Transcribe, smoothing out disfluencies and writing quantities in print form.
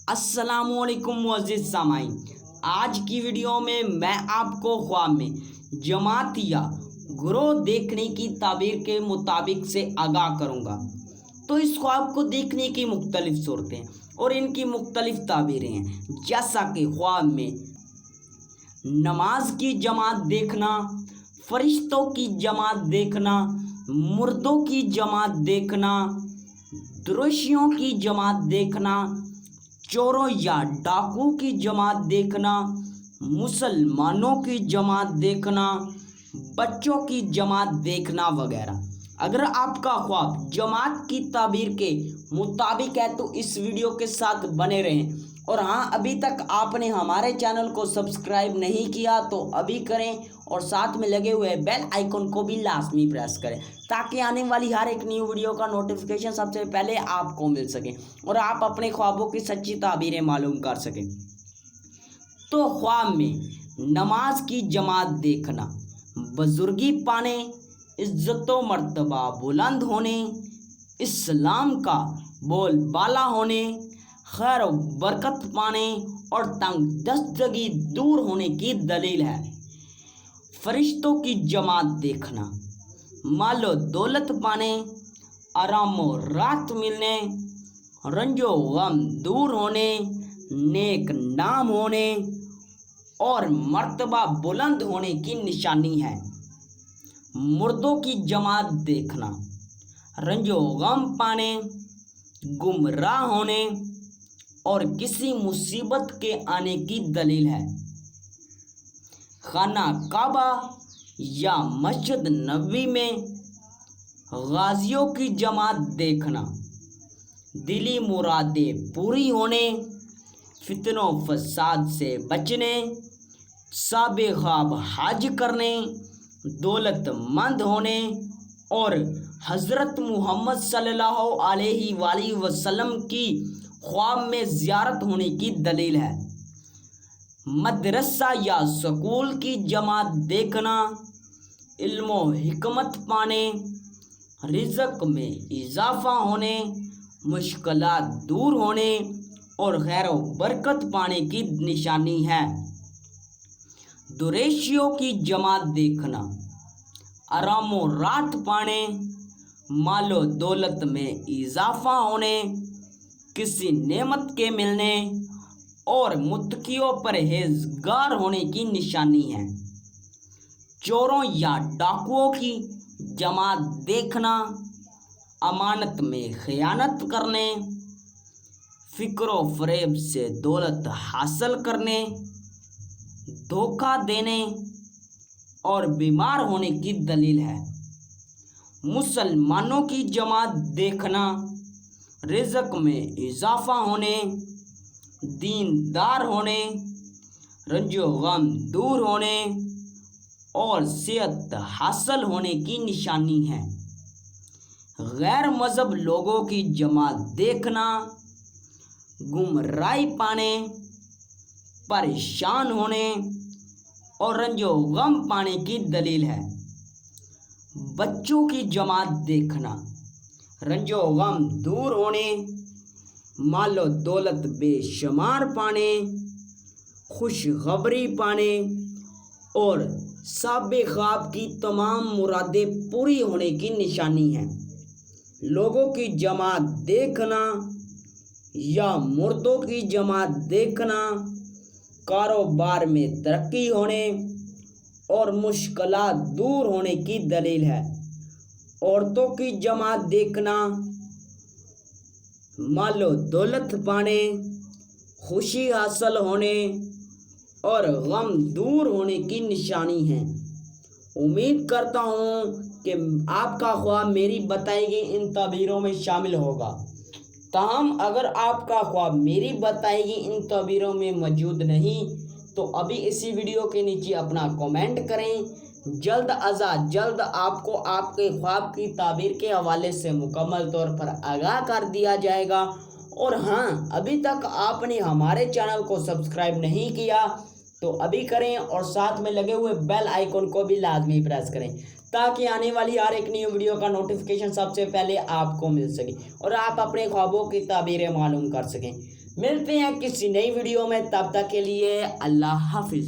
अस्सलामुअलैकुम मुअज़्ज़िज़ सामाईन। आज की वीडियो में मैं आपको ख्वाब में जमात या ग्रोह देखने की ताबीर के मुताबिक से आगाह करूँगा। तो इस ख्वाब को देखने की मुख्तलिफ सूरतें और इनकी मुख्तलिफ ताबीरें हैं, जैसा कि ख्वाब में नमाज की जमात देखना, फरिश्तों की जमात देखना, मुर्दों की जमात देखना, दुरुशियों की जमात देखना, चोरों या डाकू की जमात देखना, मुसलमानों की जमात देखना, बच्चों की जमात देखना वगैरह। अगर आपका ख्वाब जमात की ताबीर के मुताबिक है तो इस वीडियो के साथ बने रहें। और हाँ, अभी तक आपने हमारे चैनल को सब्सक्राइब नहीं किया तो अभी करें और साथ में लगे हुए बेल आइकन को भी लाजमी प्रेस करें, ताकि आने वाली हर एक न्यू वीडियो का नोटिफिकेशन सबसे पहले आपको मिल सके और आप अपने ख्वाबों की सच्ची ताबीरें मालूम कर सकें। तो ख्वाब में नमाज की जमात देखना, बुजुर्गी पाने, इज्जत व मर्तबा बुलंद होने, इस्लाम का बोलबाला होने, खैर व बरकत पाने और तंगदस्तगी दूर होने की दलील है। फरिश्तों की जमात देखना, मालो दौलत पाने, आराम व राहत मिलने, रंजो गम दूर होने, नेक नाम होने और मर्तबा बुलंद होने की निशानी है। मुर्दों की जमात देखना, रंजो गम पाने, गुमराह होने और किसी मुसीबत के आने की दलील है। खाना काबा या मस्जिद नबवी में गाजियों की जमात देखना, दिली मुरादें पूरी होने, फितनों फसाद से बचने, साबे ख्वाब हज करने, दौलतमंद होने और हज़रत मुहम्मद सल्लल्लाहु अलैहि वसल्लम की ख्वाब में ज़ियारत होने की दलील है। मदरसा या स्कूल की जमात देखना, इल्म व हिकमत पाने, रिज़्क़ में इजाफ़ा होने, मुश्किलात दूर होने और खैर व बरकत पाने की निशानी है। दुरेशियों की जमात देखना, आराम व राहत पाने, मालो दौलत में इजाफ़ा होने, किसी नेमत के मिलने और मुत्तकियों परहेज़गार होने की निशानी है। चोरों या डाकुओं की जमात देखना, अमानत में खयानत करने, फ़िक्र व फ़रेब से दौलत हासिल करने, धोखा देने और बीमार होने की दलील है। मुसलमानों की जमात देखना, रिज़्क़ में इजाफ़ा होने, दीनदार होने, रंजो गम दूर होने और सेहत हासिल होने की निशानी है। गैर मज़हब लोगों की जमात देखना, गुमराही पाने, परेशान होने और रंजो गम पाने की दलील है। बच्चों की जमात देखना, रंजो गम दूर होने, मालो दौलत बेशुमार पाने, खुशखबरी पाने और साबे ख्वाब की तमाम मुरादें पूरी होने की निशानी है। लोगों की जमात देखना या मुर्दों की जमात देखना, कारोबार में तरक्की होने और मुश्किलात दूर होने की दलील है। औरतों की जमात देखना, मालो दौलत पाने, खुशी हासिल होने और गम दूर होने की निशानी है। उम्मीद करता हूँ कि आपका ख्वाब मेरी बताई गई इन ताबीरों में शामिल होगा। ताहम अगर आपका ख्वाब मेरी बताई गई इन ताबीरों में मौजूद नहीं तो अभी इसी वीडियो के नीचे अपना कमेंट करें। जल्द अज़ जल्द आपको आपके ख्वाब की ताबीर के हवाले से मुकम्मल तौर पर आगाह कर दिया जाएगा। और हाँ, अभी तक आपने हमारे चैनल को सब्सक्राइब नहीं किया तो अभी करें और साथ में लगे हुए बेल आइकन को भी लाजमी प्रेस करें, ताकि आने वाली हर एक न्यू वीडियो का नोटिफिकेशन सबसे पहले आपको मिल सके और आप अपने ख्वाबों की ताबीरें मालूम कर सकें। ملتے ہیں کسی نئی ویڈیو میں، تب تک کے لیے اللہ حافظ۔